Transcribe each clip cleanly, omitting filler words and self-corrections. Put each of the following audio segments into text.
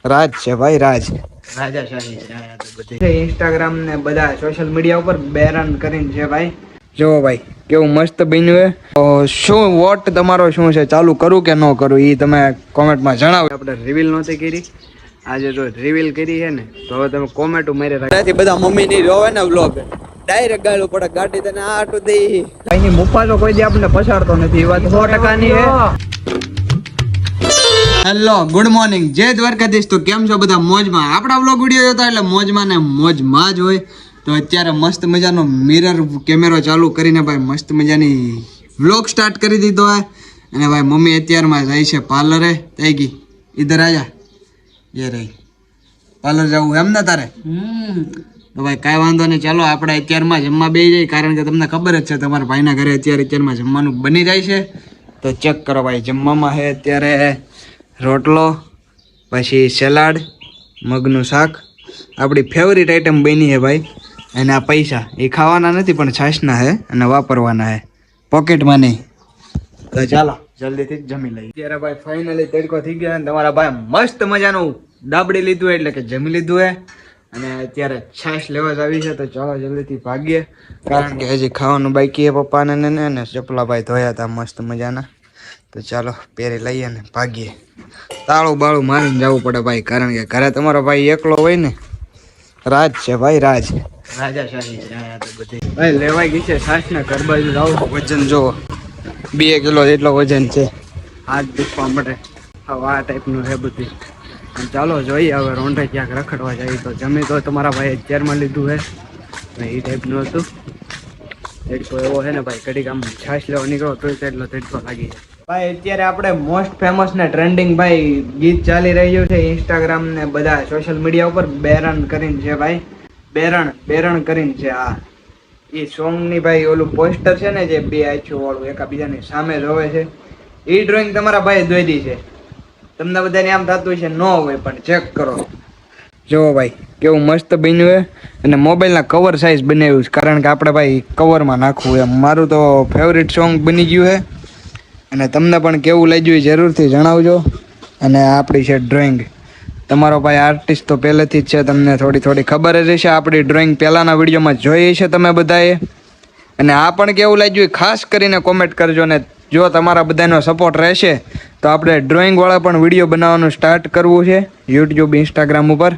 રાજ છે ભાઈ, રાજ. રાજાશાહી છે આ તો બધી ઇન્સ્ટાગ્રામ ને બધા સોશિયલ મીડિયા ઉપર બેરન કરીને છે ભાઈ. જો ભાઈ કેવું મસ્ત બન્યું છે. શું વોટ તમારો શું છે, ચાલુ કરું કે ન કરું એ તમે કોમેન્ટમાં જણાવો. આપણે રિવીલ નહોતી કરી, આજે જો રિવીલ કરી છે ને તો હવે તમે કોમેન્ટ મારી રાખી. બધા મમ્મી ની રોવે ને વ્લોગ ડાયરેક્ટ ગાળું પડે, ગાડી તને આટું દે. ભાઈની મુફાસો કોઈ દી આપણને પછાડતો નથી, એ વાત 100% ની છે. હેલો, ગુડ મોર્નિંગ, જય દ્વારકાધીશ. તો કેમ છો બધા? મોજમાં. આપણા વ્લોગ વિડીયો જોતા એટલે મોજમાં ને મોજમાં જ હોય. તો અત્યારે મસ્ત મજાનો મિરર કેમેરો ચાલુ કરીને ભાઈ મસ્ત મજાની વ્લોગ સ્ટાર્ટ કરી દીધો હોય. અને ભાઈ મમ્મી અત્યારમાં જાય છે પાર્લરે. થઈ ગઈ ઇધર આજા, એ રહી પાર્લર જવું એમ ને તારે? તો ભાઈ કાંઈ વાંધો નહીં, ચાલો આપણે અત્યારમાં જમવા બેસી જઈએ. કારણ કે તમને ખબર જ છે તમારા ભાઈના ઘરે અત્યારમાં જમવાનું બની જાય છે. તો ચેક કરો ભાઈ, જમવામાં છે અત્યારે રોટલો, પછી સલાડ, મગનું શાક, આપણી ફેવરિટ આઈટમ બની છે ભાઈ. અને આ પૈસા એ ખાવાના નથી પણ છાશના છે અને વાપરવાના છે, પોકેટમાં નહીં. તો ચાલો જલ્દીથી જ જમી લઈએ. અત્યારે ભાઈ ફાઇનલી તડકો થઈ ગયો અને તમારા ભાઈ મસ્ત મજાનું દાબડી લીધું એટલે કે જમી લીધું છે. અને અત્યારે છાશ લેવા જ આવી છે. તો ચાલો જલ્દીથી ભાગીએ, કારણ કે હજી ખાવાનું બાકી છે પપ્પાને ને ચપલા ભાઈ ધોયા હતા મસ્ત મજાના. તો ચાલો પહેરી લઈએ ને ભાગીએ. તાળું બાળું મારીને જવું પડે ભાઈ, કારણ કે ઘરે તમારો ભાઈ એકલો હોય ને. રાજ છે ભાઈ, રાજ. રાજાશાહી છે આ તો બધી ભાઈ. લેવાઈ ગઈ છે છાશ ને ઘર બાજુ જાવ. વજન જો 2 કિલો જેટલો વજન છે. હાથ દુખવા મળે હવે આ ટાઈપનું છે બધી. ચાલો જોઈએ હવે રોંઢે ક્યાંક રખડવા જાય. તો જમી તો તમારા ભાઈ અત્યારમાં લીધું છે એ ટાઈપનું હતું. તડકો એવો છે ને ભાઈ, કડીક આમ છાશ લેવા નીકળો તો એટલો તડકો લાગી જાય ભાઈ. અત્યારે આપણે મોસ્ટ ફેમસ ને ટ્રેન્ડિંગ ભાઈ ગીત ચાલી રહ્યું છે ઇન્સ્ટાગ્રામ ને બધા સોશિયલ મીડિયા ઉપર. બેરણ કરીને છે ભાઈ, બેરણ કરીને છે. આ એ સોંગની ભાઈ ઓલું પોસ્ટર છે ને જે 2 આંખો વાળું એકાબીજાની સામે જોવે છે, એ ડ્રોઈંગ તમારા ભાઈ દોરી છે. તમને બધાને આમ થતું છે ન હોય પણ ચેક કરો. જો ભાઈ કેવું મસ્ત બન્યું છે. અને મોબાઈલના કવર સાઇઝ બનાવ્યું છે, કારણ કે આપણે ભાઈ કવરમાં નાખવું એમ. મારું તો ફેવરિટ સોંગ બની ગયું છે. અને તમને પણ કેવું લાગ્યું એ જરૂરથી જણાવજો. અને આપણી છે ડ્રોઈંગ. તમારો ભાઈ આર્ટિસ્ટ તો પહેલેથી જ છે, તમને થોડી ખબર જ હશે. આપણી ડ્રોઈંગ પહેલાંના વિડીયોમાં જોઈ છે તમે બધાએ. અને આ પણ કેવું લાગ્યું એ ખાસ કરીને કોમેન્ટ કરજો. ને જો તમારા બધાનો સપોર્ટ રહેશે તો આપણે ડ્રોઈંગવાળા પણ વિડીયો બનાવવાનું સ્ટાર્ટ કરવું છે યુટ્યુબ, ઇન્સ્ટાગ્રામ ઉપર.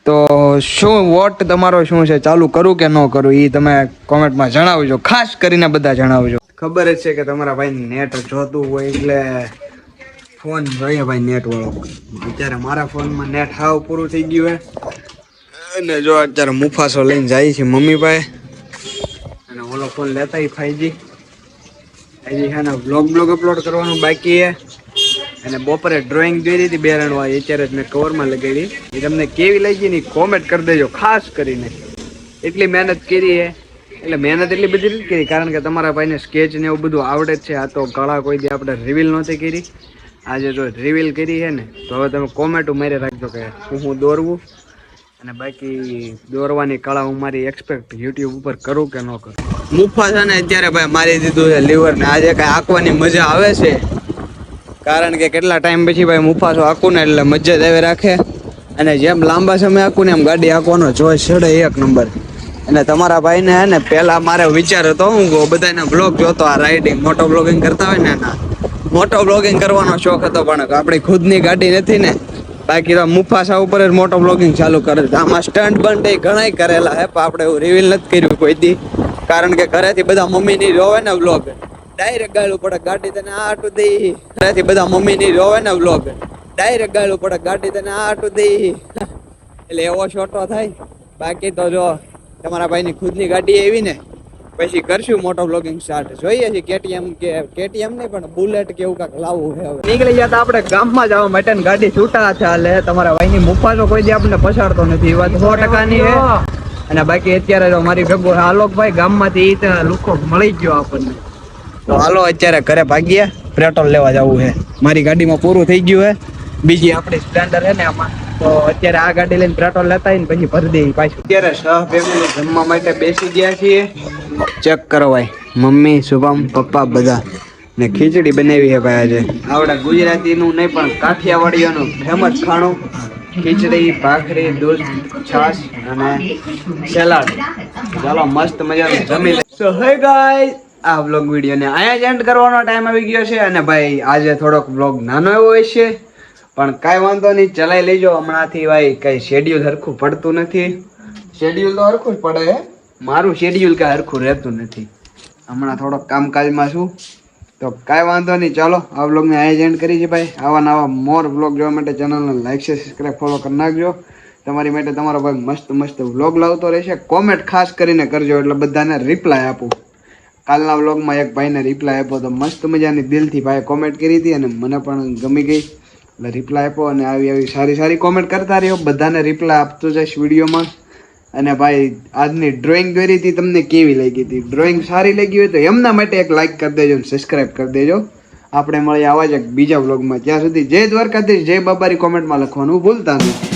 તો શું વોટ તમારો શું છે, ચાલુ કરું કે ન કરું એ તમે કોમેન્ટમાં જણાવજો. ખાસ કરીને બધા જણાવજો. ખબર જ છે કે તમારા ભાઈ નેટ જોતું હોય એટલે ફોન જોઈએ ભાઈ નેટ વાળો. અત્યારે મારા ફોનમાં નેટ હાવ પૂરું થઈ ગયું છે. અને જો અત્યારે મુફાસો લઈને જાય છે મમ્મી પાસે. અને ઓલો ફોન લેતા 5G. હજી છે ને બ્લોગ અપલોડ કરવાનું બાકી છે. અને બપોરે ડ્રોઈંગ દોરી હતી બેરણવા, અત્યારે જ મેં કવરમાં લગાડી. એ તમને કેવી લાગી ને કોમેન્ટ કરી દેજો ખાસ કરીને. એટલી મહેનત કરી છે, એટલે મહેનત એટલી બધી નથી કરી કારણ કે તમારા ભાઈને સ્કેચ ને એવું બધું આવડે જ છે. આ તો કળા કોઈ દી આપણે રિવીલ નહોતી કરી, આજે જો રિવીલ કરી છે ને તો હવે તમે કોમેન્ટ મારી રાખજો કે હું દોરવું. અને બાકી દોરવાની કળા હું મારી એક્સપેક્ટ યુટ્યુબ ઉપર કરું કે ન કરું. મુફા છે ને અત્યારે ભાઈ મારી દીધું છે લીવર ને. આજે કાંઈ આંકવાની મજા આવે છે, કારણ કે કેટલા ટાઈમ પછી ભાઈ મુફાસો આંકું ને એટલે મજા જ આવે રાખે. અને જેમ લાંબા સમય આંકું ને એમ ગાડી આંકવાનો જોઈ ચડે 1 નંબર. અને તમારા ભાઈને હે ને પહેલા મારે વિચાર હતો, હું બધાના બ્લોગ જોતો, આ રાઇડિંગ મોટો બ્લોગિંગ કરતા હોય ને એના મોટો બ્લોગિંગ કરવાનો શોખ હતો. પણ આપણી ખુદની ગાડી નથી ને, બાકી તો મુફાસા ઉપર જ મોટો બ્લોગિંગ ચાલુ કરે. આમાં સ્ટન્ટ બંટ એ ઘણા કરેલા હે, પણ આપણે એવું રિવીલ નથી કર્યું કોઈ દી, કારણ કે ઘરેથી બધા મમ્મીની જોવે ને વ્લોગ ડાયરેક્ટ ગાળું પડે, ગાડી તને આટું દઈ. ઘરેથી બધા મમ્મીની જોવે ને વ્લોગ ડાયરેક્ટ ગાળું પડે, ગાડી તને આટું દઈ. એટલે એવો છોટો થાય. બાકી તો જો તમારા ભાઈની ખુદની ગાડી એવી ને પછી કરશું મોટો બ્લોગિંગ સ્ટાર્ટ. જોઈએ છે કેટીએમ નહીં પણ બુલેટ કે એવું કાંઈક લાવવું છે. હવે નીકળી ગયા આપણે ગામમાં જવા માટે, ગાડી છૂટા ચાલે. તમારા ભાઈની મુફાસો કોઈ દી આપણને પછાડતો નથી, એ વાત 100% ની છે. અને બાકી અત્યારે જો મારી ભેગો આલોકભાઈ ગામમાંથી લુકો મળી ગયો આપણને. તો હાલો અત્યારે ઘરે ભાગીએ, પેટ્રોલ લેવા જવું છે. મારી ગાડીમાં પૂરું થઈ ગયું છે, બીજી આપણી સ્પ્લેન્ડર છે ને આમાં. તો અત્યારે આ ગાડી લઈને પેટ્રોલ લેતા ને પછી ભરી દઈએ પાછું. અત્યારે સહ ફેમિલી જમવા માટે બેસી ગયા છીએ. ચેક કરો ભાઈ, મમ્મી, શુભમ, પપ્પા બધા. ને ખીચડી બનાવી છે ભાઈ આજે. આવડે ગુજરાતીનું નહીં પણ કાઠિયાવાડીઓનું ફેમસ ખાણું ખીચડી, ભાખરી, દૂધ, છાશ અને સલાડ. ચાલો મસ્ત મજાનું જમી લે. સો હે ગાઈસ, આ વ્લોગ વિડીયોને અહીંયા જ એન્ડ કરવાનો ટાઈમ આવી ગયો છે. અને ભાઈ આજે થોડોક વ્લોગ નાનો એવો હશે, પણ કાંઈ વાંધો નહીં, ચલાવી લેજો. હમણાંથી ભાઈ કંઈ શેડ્યુલ હરખું પડતું નથી. શેડ્યુલ તો હરખું જ પડે હે, મારું શેડ્યુલ કાંઈ હરખું રહેતું નથી. હમણાં થોડોક કામકાજમાં છું, તો કાંઈ વાંધો નહીં. ચાલો આ વ્લોગને અહીંયા જ એન્ડ કરી છે ભાઈ. આવા નવા મોર વ્લોગ જોવા માટે ચેનલને લાઈક છે, સબસ્ક્રાઈબ, ફોલો કરી નાખજો. તમારી માટે તમારો ભાઈ મસ્ત મસ્ત વ્લોગ લાવતો રહેશે. કોમેન્ટ ખાસ કરીને કરજો એટલે બધાને રિપ્લાય આપું. કાલના વ્લોગમાં એક ભાઈને રિપ્લાય આપ્યો તો મસ્ત મજાની દિલથી ભાઈ કોમેન્ટ કરી હતી અને મને પણ ગમી ગઈ એટલે રિપ્લાય આપ્યો. અને આવી સારી સારી કોમેન્ટ કરતા રહ્યો, બધાને રિપ્લાય આપતો જઈશ વિડીયોમાં. અને ભાઈ આજની ડ્રોઈંગ દોરી હતી, તમને કેવી લાગી હતી? ડ્રોઈંગ સારી લાગી હોય તો એમના માટે એક લાઈક કરી દેજો અને સબસ્ક્રાઈબ કરી દેજો. આપણે મળીએ આવા જ એક બીજા વ્લોગમાં. ત્યાં સુધી જય દ્વારકાધીશ, જય બાબારી કોમેન્ટમાં લખવાનું ભૂલતા નહીં.